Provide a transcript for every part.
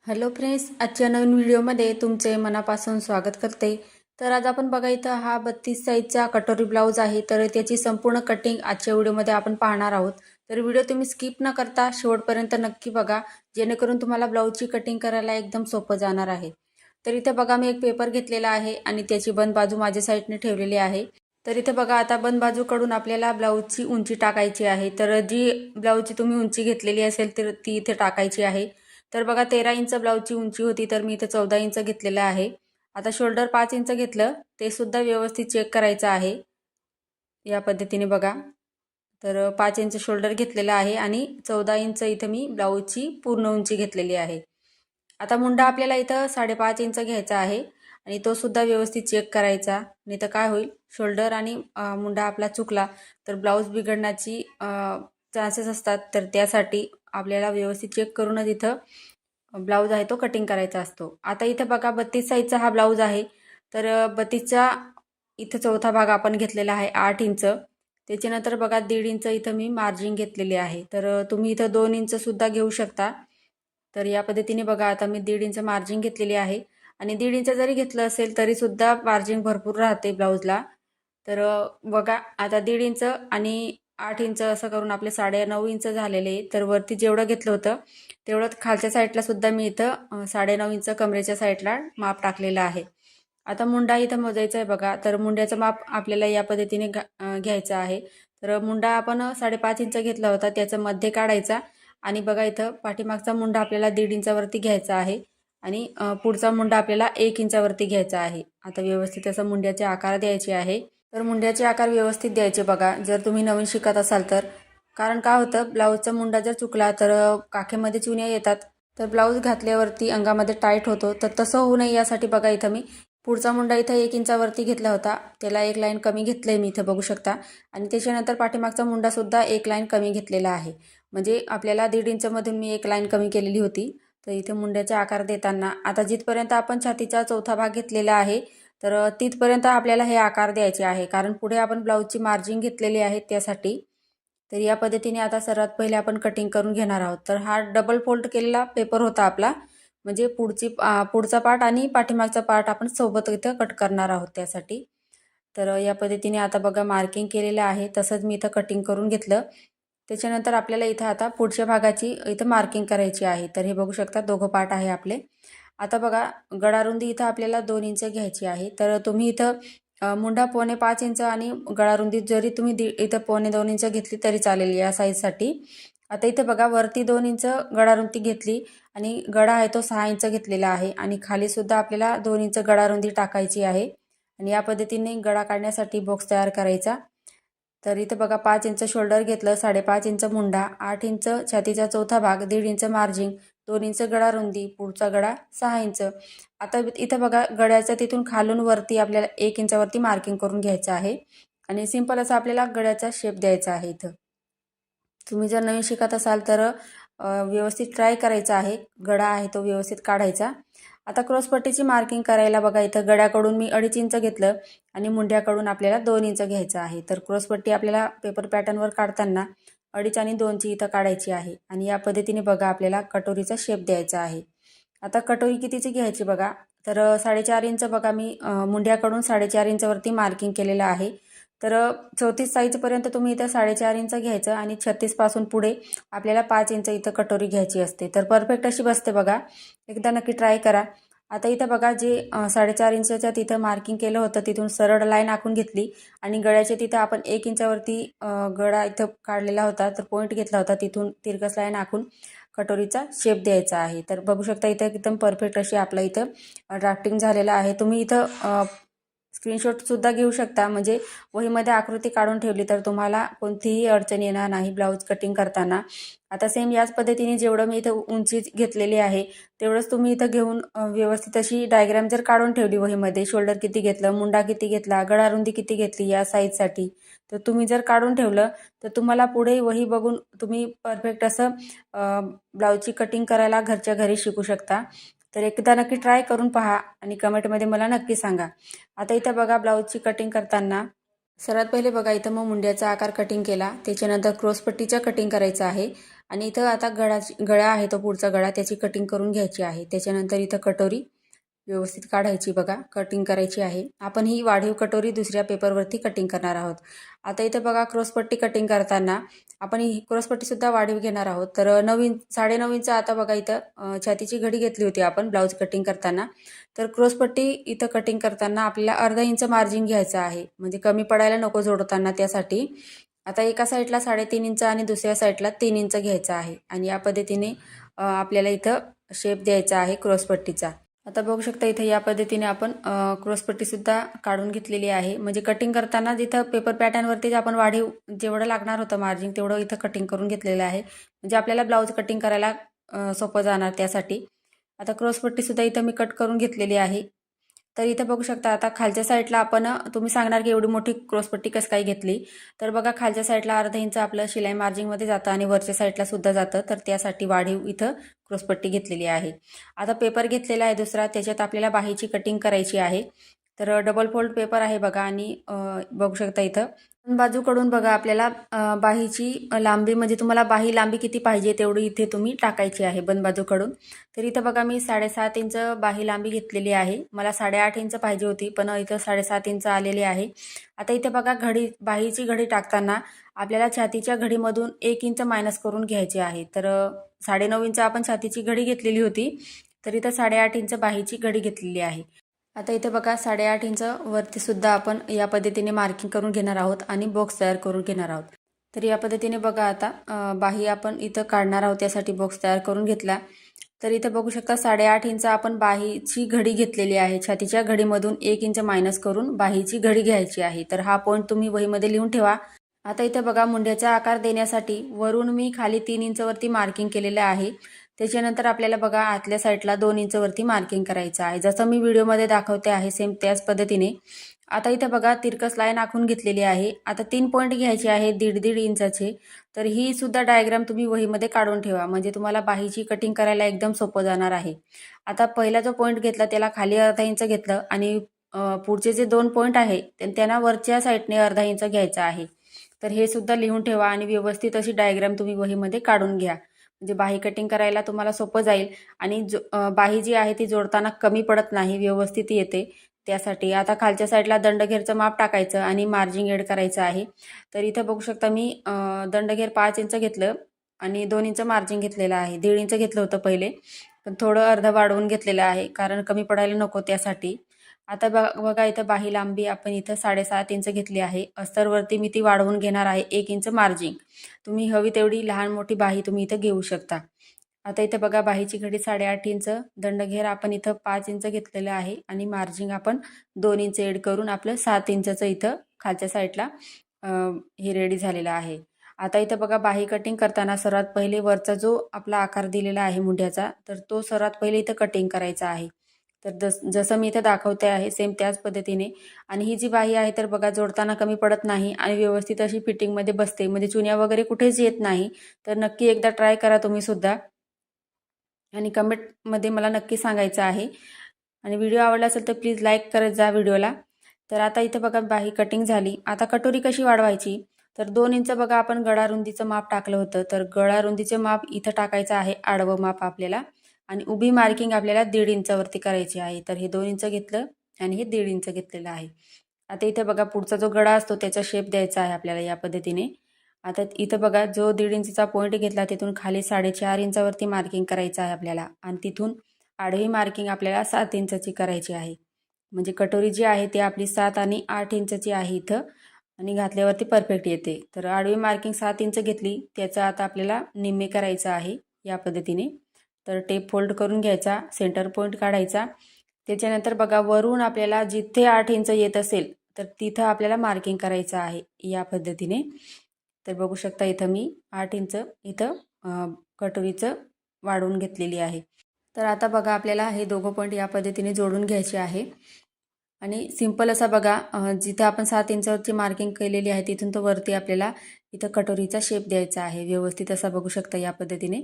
Hello friends, आजच्या नवीन व्हिडिओमध्ये तुमचे मनापासून स्वागत करते। तर आज आपण बघा इथं हा 32 साईजचा कटोरी ब्लाऊज आहे। तर त्याची संपूर्ण कटिंग आजच्या व्हिडिओमध्ये आपण पाहणार आहोत। तर व्हिडिओ तुम्ही स्किप न करता शेवटपर्यंत नक्की बघा, जेणेकरून तुम्हाला ब्लाऊजची कटिंग करायला एकदम सोपं जाणार आहे। तर इथे बघा मी एक पेपर घेतलेला आहे आणि त्याची बंद बाजू माझ्या साईडने ठेवलेली आहे। तर इथे बघा आता बंद बाजूकडून आपल्याला ब्लाऊजची उंची टाकायची आहे। तर जी ब्लाऊजची तुम्ही उंची घेतलेली असेल तर ती इथे टाकायची आहे। तर बघा 13 इंच ब्लाऊजची उंची होती, तर मी इथे 14 इंच घेतलेलं आहे। आता शोल्डर 5 इंच घेतलं, ते सुद्धा व्यवस्थित चेक करायचं आहे। या पद्धतीने बघा, तर 5 इंच शोल्डर घेतलेला आहे आणि 14 इंच इथे मी ब्लाऊजची पूर्ण उंची घेतलेली आहे। आता मुंडा आपल्याला इथं 5.5 इंच घ्यायचा आहे आणि तो सुद्धा व्यवस्थित चेक करायचा, नाही तर काय होईल, शोल्डर आणि मुंडा आपला चुकला तर ब्लाऊज बिघडण्याची चान्सेस असतात। तर त्यासाठी आपल्याला व्यवस्थित चेक करूनच इथं ब्लाऊज आहे तो कटिंग करायचा असतो। आता इथं बघा 32 साईजचा हा ब्लाऊज आहे। तर 32चा इथं चौथा भाग आपण घेतलेला आहे 8 इंच। त्याच्यानंतर बघा 1.5 इंच इथं मी मार्जिन घेतलेली आहे। तर तुम्ही इथं 2 इंच सुद्धा घेऊ शकता। तर या पद्धतीने बघा आता मी 1.5 इंच मार्जिन घेतलेली आहे आणि 1.5 इंच जरी घेतलं असेल तरी सुद्धा मार्जिन भरपूर राहते ब्लाऊजला। तर बघा आता 1.5 इंच आणि 8 इंच असं करून आपले 9.5 इंच झालेले आहे। तर वरती जेवढं घेतलं होतं तेवढं खालच्या साईडला सुद्धा मी इथं 9.5 इंच कमरेच्या साईडला माप टाकलेलं आहे। आता मुंडा इथं मोजायचा आहे बघा। तर मुंड्याचं माप आपल्याला या पद्धतीने घ्यायचं आहे। तर मुंडा आपण 5.5 इंच घेतला होता, त्याचं मध्ये काढायचा आणि बघा इथं पाठीमागचा मुंडा आपल्याला 1.5 इंचावरती घ्यायचा आहे आणि पुढचा मुंडा आपल्याला 1 इंचावरती घ्यायचा आहे। आता व्यवस्थित असं मुंड्याचे आकार द्यायचे आहे। तर मुंड्याचे आकार व्यवस्थित द्यायचे बघा, जर तुम्ही नवीन शिकत असाल तर। कारण काय होतं, ब्लाऊजचा मुंडा जर चुकला तर काखेमध्ये चुन्या येतात, तर ब्लाऊज घातल्यावरती अंगामध्ये टाईट होतो। तर तसं होऊ नये यासाठी बघा इथं मी पुढचा मुंडा इथं 1 इंचावरती घेतला होता, त्याला 1 लाईन कमी घेतलंय मी इथं बघू शकता आणि त्याच्यानंतर पाठीमागचा मुंडा सुद्धा 1 लाईन कमी घेतलेला आहे। म्हणजे आपल्याला 1.5 इंचमधून मी 1 लाईन कमी केलेली होती। तर इथे मुंड्याचे आकार देताना आता जिथपर्यंत आपण छातीचा चौथा भाग घेतलेला आहे तर तिथपर्यंत आपल्याला हे आकार द्यायचे आहे, कारण पुढे आपण ब्लाऊजची मार्जिन घेतलेली आहे त्यासाठी। तर या पद्धतीने आता सर्वात पहिले आपण कटिंग करून घेणार आहोत। तर हा डबल फोल्ड केलेला पेपर होता आपला, म्हणजे पुढचा पार्ट आणि पाठीमागचा पार्ट आपण सोबत इथं कट करणार आहोत त्यासाठी। तर या पद्धतीने आता बघा मार्किंग केलेलं आहे, तसंच मी इथं कटिंग करून घेतलं। त्याच्यानंतर आपल्याला इथं आता पुढच्या भागाची इथं मार्किंग करायची आहे। तर हे बघू शकता दोघं पार्ट आहे आपले। आता बघा गळारुंदी इथं आपल्याला 2 इंच घ्यायची आहे। तर तुम्ही इथं मुंडा 4.25 इंच आणि गळारुंदी जरी तुम्ही इथं 2.25 इंच घेतली तरी चालेल या साईजसाठी। आता इथं बघा वरती 2 इंच गळारुंदी घेतली आणि गळा आहे तो 6 इंच घेतलेला आहे आणि खाली सुद्धा आपल्याला 2 इंच गळारुंदी टाकायची आहे आणि या पद्धतीने गळा काढण्यासाठी बॉक्स तयार करायचा। तर इथं बघा 5 इंच शोल्डर घेतलं, 5.5 इंच मुंडा, 8 इंच छातीचा चौथा भाग, 1.5 इंच मार्जिन, 2 इंच गळारुंदी, पुढचा गळा 6 इंच। आता इथं बघा गळ्याचं तिथून खालून वरती आपल्याला 1 इंचावरती मार्किंग करून घ्यायचं आहे आणि सिंपल असा आपल्याला गळ्याचा शेप द्यायचा आहे इथं। तुम्ही जर नवीन शिकत असाल तर व्यवस्थित ट्राय करायचा आहे, गळा आहे तो व्यवस्थित काढायचा। आता क्रॉसपट्टीची मार्किंग करायला बघा इथं गळ्याकडून मी 2.5 इंच घेतलं आणि मुंड्याकडून आपल्याला 2 इंच घ्यायचं आहे। तर क्रॉसपट्टी आपल्याला पेपर पॅटर्नवर काढताना 2.5 आणि 2ची इथं काढायची आहे आणि या पद्धतीने बघा आपल्याला कटोरीचा शेप द्यायचा आहे। आता कटोरी कितीची घ्यायची बघा, तर 4.5 इंच बघा मी मुंड्याकडून 4.5 इंचवरती मार्किंग केलेलं आहे। तर 34 साईजपर्यंत तुम्ही इथं 4.5 इंच घ्यायचं आणि 36 पासून पुढे आपल्याला 5 इंच इथं कटोरी घ्यायची असते। तर परफेक्ट अशी बसते बघा, एकदा नक्की ट्राय करा। आता इथं बघा जे 4.5 इंचच्या तिथं मार्किंग केलं होतं तिथून सरळ लाईन आखून घेतली आणि गळ्याच्या तिथं आपण 1 इंचावरती गळा इथं काढलेला होता, तर पॉईंट घेतला होता, तिथून तिरकस लाईन आखून कटोरीचा शेप द्यायचा आहे। तर बघू शकता इथं एकदम परफेक्ट अशी आपलं इथं ड्राफ्टिंग झालेलं आहे। तुम्ही इथं स्क्रीनशॉट सुद्धा घेऊ शकता, म्हणजे वहीमध्ये आकृती काढून ठेवली तर तुम्हाला कोणतीही अडचण येणार नाही ब्लाऊज कटिंग करताना। आता सेम याच पद्धतीने जेवढं मी इथं उंची घेतलेली आहे तेवढंच तुम्ही इथं घेऊन व्यवस्थित अशी डायग्राम जर काढून ठेवली वहीमध्ये, शोल्डर किती घेतलं, मुंडा किती घेतला, गळारुंदी किती घेतली या साईजसाठी, तर तुम्ही जर काढून ठेवलं तर तुम्हाला पुढे वही बघून तुम्ही परफेक्ट असं ब्लाऊजची कटिंग करायला घरच्या घरी शिकू शकता। तर एकदा नक्की ट्राय करून पहा आणि कमेंटमध्ये मला नक्की सांगा। आता इथं बघा ब्लाऊजची कटिंग करताना सर्वात पहिले बघा इथं मग मुंड्याचा आकार कटिंग केला, त्याच्यानंतर क्रॉसपट्टीचा कटिंग करायचं आहे आणि इथं आता गळा आहे तो पुढचा गळा त्याची कटिंग करून घ्यायची आहे. त्याच्यानंतर इथं कटोरी व्यवस्थित काढायची बघा, कटिंग करायची आहे. आपण ही वाढीव कटोरी दुसऱ्या पेपरवरती कटिंग करणार आहोत. आता इथं बघा क्रॉसपट्टी कटिंग करताना आपण ही क्रॉसपट्टीसुद्धा वाढीव घेणार आहोत. तर 9.5 इंच आता बघा इथं छातीची घडी घेतली होती आपण ब्लाऊज कटिंग करताना. तर क्रॉसपट्टी इथं कटिंग करताना आपल्याला अर्धा इंच मार्जिन घ्यायचं आहे, म्हणजे कमी पडायला नको जोडताना त्यासाठी. आता एका साईडला 3.5 इंच आणि दुसऱ्या साईडला 3 इंच घ्यायचं आहे आणि या पद्धतीने आपल्याला इथं शेप द्यायचा आहे क्रॉसपट्टीचा. आता बघू शकता इथे या पद्धतीने आपण क्रॉसपट्टीसुद्धा काढून घेतलेली आहे. म्हणजे कटिंग करताना जिथं पेपर पॅटर्नवरतीच आपण वाढीव जेवढं लागणार होतं मार्जिन तेवढं इथं कटिंग करून घेतलेलं आहे. म्हणजे आपल्याला ब्लाऊज कटिंग करायला सोपं जाणार त्यासाठी. आता क्रॉसपट्टीसुद्धा इथं मी कट करून घेतलेली आहे. तर इथं बघू शकता आता खालच्या साईडला आपण तुम्ही सांगणार की एवढी मोठी क्रॉसपट्टी कसं काय घेतली. तर बघा खालच्या साईडला अर्धा इंच आपलं शिलाई मार्जिनमध्ये जातं आणि वरच्या साईडला सुद्धा जातं. तर त्यासाठी वाढीव इथं क्रॉसपट्टी घेतलेली आहे. आता पेपर घेतलेला आहे दुसरा, त्याच्यात आपल्याला बाहीची कटिंग करायची आहे. तर डबल फोल्ड पेपर आहे बघा आणि बघू शकता इथं बाजूकडून बघा आपल्याला बाहीची लांबी म्हणजे तुम्हाला बाही लांबी किती पाहिजे तेवढी इथे तुम्ही टाकायची आहे बंद बाजूकडून. तर इथं बघा मी 7.5 इंच बाही लांबी घेतलेली आहे. मला 8.5 इंच पाहिजे होती पण इथं 7.5 इंच आलेली आहे. आता इथे बघा बाहीची घडी टाकताना आपल्याला छातीच्या घडीमधून 1 इंच मायनस करून घ्यायची आहे. तर 9.5 इंच आपण छातीची घडी घेतलेली होती, तर इथं 8.5 इंच बाहीची घडी घेतलेली आहे. आता इथे बघा 8.5 इंच वरती सुद्धा आपण या पद्धतीने मार्किंग करून घेणार आहोत आणि बॉक्स तयार करून घेणार आहोत. तर या पद्धतीने बघा आता बाही आपण इथं काढणार आहोत, त्यासाठी बॉक्स तयार करून घेतला. तर इथं बघू शकता 8.5 इंच आपण बाहीची घडी घेतलेली आहे. छातीच्या घडीमधून 1 इंच मायनस करून बाहीची घडी घ्यायची आहे. तर हा पॉईंट तुम्ही वहीमध्ये लिहून ठेवा. आता इथं बघा मुंड्याचा आकार देण्यासाठी वरून मी खाली 3 इंच वरती मार्किंग केलेलं आहे. त्याच्यानंतर आपल्याला बघा आतल्या साईडला 2 इंच वरती मार्किंग करायचं आहे. जसं मी व्हिडिओमध्ये दाखवते आहे सेम त्याच पद्धतीने. आता इथं बघा तिरकस लाईन आखून घेतलेली आहे. आता 3 पॉईंट घ्यायचे आहे 1.5 इंचाचे. तर ही सुद्धा डायग्राम तुम्ही वहीमध्ये काढून ठेवा, म्हणजे तुम्हाला बाहीची कटिंग करायला एकदम सोपं जाणार आहे. आता पहिला जो पॉईंट घेतला त्याला खाली अर्धा इंच घेतलं आणि पुढचे जे 2 पॉईंट आहे त्यांना वरच्या साईडने अर्धा इंच घ्यायचा आहे. तर हे सुद्धा लिहून ठेवा आणि व्यवस्थित अशी डायग्राम तुम्ही वहीमध्ये काढून घ्या, म्हणजे बाही कटिंग करायला तुम्हाला सोपं जाईल आणि बाही जी आहे ती जोडताना कमी पडत नाही, व्यवस्थित येते त्यासाठी. आता खालच्या साईडला दंडघेरचं माप टाकायचं आणि मार्जिन ॲड करायचं आहे. तर इथं बघू शकता मी दंडघेर 5 इंच घेतलं आणि 2 इंच मार्जिन घेतलेलं आहे. 1.5 इंच घेतलं होतं पहिले, पण थोडं अर्ध वाढवून घेतलेलं आहे कारण कमी पडायला नको त्यासाठी. आता बघा इथं बाही लांबी आपण इथं 7.5 इंच घेतली आहे. अस्तरवरती मी ती वाढवून घेणार आहे 1 इंच मार्जिन. तुम्ही हवी तेवढी लहान मोठी बाही तुम्ही इथं घेऊ शकता. आता इथं बघा बाहीची घडी 8.5 इंच, दंडघेर आपण इथं 5 इंच घेतलेलं आहे आणि मार्जिन आपण 2 इंच एड करून आपलं 7 इंचचं इथं खालच्या साईडला हे रेडी झालेलं आहे. आता इथं बघा बाही कटिंग करताना सर्वात पहिले वरचा जो आपला आकार दिलेला आहे मुंड्याचा, तर तो सर्वात पहिले इथं कटिंग करायचा आहे. तर जसं मी इथं दाखवते आहे सेम त्याच पद्धतीने. आणि ही जी बाही आहे तर बघा जोडताना कमी पडत नाही आणि व्यवस्थित अशी फिटिंगमध्ये बसते, म्हणजे चुन्या वगैरे कुठेच येत नाही. तर नक्की एकदा ट्राय करा तुम्ही सुद्धा आणि कमेंटमध्ये मला नक्की सांगायचं आहे. आणि व्हिडिओ आवडला असेल तर प्लीज लाईक करत जा व्हिडिओला. तर आता इथं बघा बाही कटिंग झाली. आता कटोरी कशी वाढवायची, तर 2 इंच बघा आपण गळा रुंदीचं माप टाकलं होतं, तर गळा रुंदीचे माप इथं टाकायचं आहे, आडवं माप आपल्याला. आणि उभी मार्किंग आपल्याला 1.5 इंचावरती करायची आहे. तर हे 2 इंच घेतलं आणि हे 1.5 इंच घेतलेलं आहे. आता इथे बघा पुढचा जो गळा असतो त्याचा शेप द्यायचा आहे आपल्याला या पद्धतीने. आता इथं बघा जो 1.5 इंचचा पॉईंट घेतला तिथून खाली 4.5 इंचावरती मार्किंग करायचं आहे आपल्याला आणि तिथून आडवी मार्किंग आपल्याला 7 इंचाची करायची आहे. म्हणजे कटोरी जी आहे ती आपली 7 आणि 8 इंचाची आहे इथं आणि घातल्यावरती परफेक्ट येते. तर आडवी मार्किंग 7 इंच घेतली, त्याचा आता आपल्याला निम्मे करायचं आहे या पद्धतीने. तर टेप फोल्ड करून घ्यायचा, सेंटर पॉईंट काढायचा. त्याच्यानंतर बघा वरून आपल्याला जिथे 8 इंच येत असेल तर तिथं आपल्याला मार्किंग करायचं आहे या पद्धतीने. तर बघू शकता इथं मी 8 इंच इथं कटोरीचं वाढवून घेतलेली आहे. तर आता बघा आपल्याला हे दोघं पॉईंट या पद्धतीने जोडून घ्यायचे आहे आणि सिंपल असा बघा जिथं आपण 7 इंचावरची मार्किंग केलेली आहे तिथून तो वरती आपल्याला इथं कटोरीचा शेप द्यायचा आहे व्यवस्थित असा बघू शकता या पद्धतीने.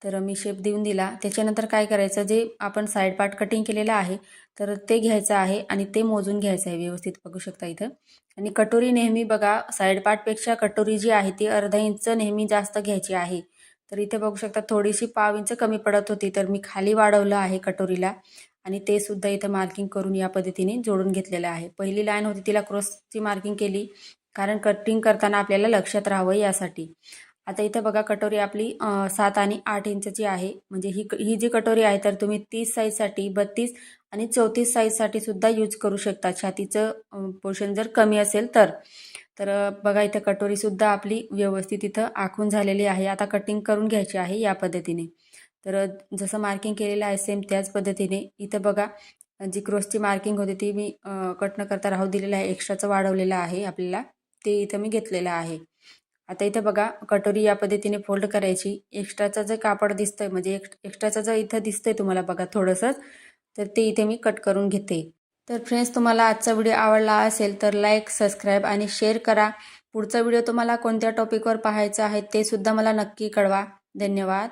तर मी शेप देऊन दिला. त्याच्यानंतर काय करायचं, जे आपण साईड पार्ट कटिंग केलेलं आहे तर ते घ्यायचं आहे आणि ते मोजून घ्यायचं आहे व्यवस्थित, बघू शकता इथं. आणि कटोरी नेहमी बघा साईड पार्टपेक्षा कटोरी जी आहे ती अर्धा इंच नेहमी जास्त घ्यायची आहे. तर इथे बघू शकता थोडीशी पाव इंच कमी पडत होती, तर मी खाली वाढवलं आहे कटोरीला आणि ते सुद्धा इथं मार्किंग करून या पद्धतीने जोडून घेतलेलं आहे. पहिली लाईन होती तिला क्रॉसची मार्किंग केली, कारण कटिंग करताना आपल्याला लक्षात राहावं यासाठी. आता इथं बघा कटोरी आपली 7 आणि 8 इंचची आहे. म्हणजे ही जी कटोरी आहे तर तुम्ही 30 साईजसाठी, 32 आणि 34 साईजसाठी सुद्धा यूज करू शकता, छातीचं पोर्शन जर कमी असेल तर. बघा इथं कटोरीसुद्धा आपली व्यवस्थित इथं आखून झालेली आहे. आता कटिंग करून घ्यायची आहे या पद्धतीने. जसं मार्किंग केलेलं आहे सेम त्याच पद्धतीने इथं बघा जी क्रॉसची मार्किंग होती ती मी कट न करता राहू दिलेलं आहे. एक्स्ट्राचं वाढवलेलं आहे आपल्याला, ते इथं मी घेतलेलं आहे. आता इथं बघा कटोरी या पद्धतीने फोल्ड करायची. एक्स्ट्राचं जे कापड दिसतंय म्हणजे एक्स्ट्राचं जर इथं दिसतंय तुम्हाला बघा थोडंसंच, तर ते इथे मी कट करून घेते. तर फ्रेंड्स, तुम्हाला आजचा व्हिडिओ आवडला असेल तर लाईक, सबस्क्राईब आणि शेअर करा. पुढचा व्हिडिओ तुम्हाला कोणत्या टॉपिकवर पाहायचा आहे ते सुद्धा मला नक्की कळवा. धन्यवाद.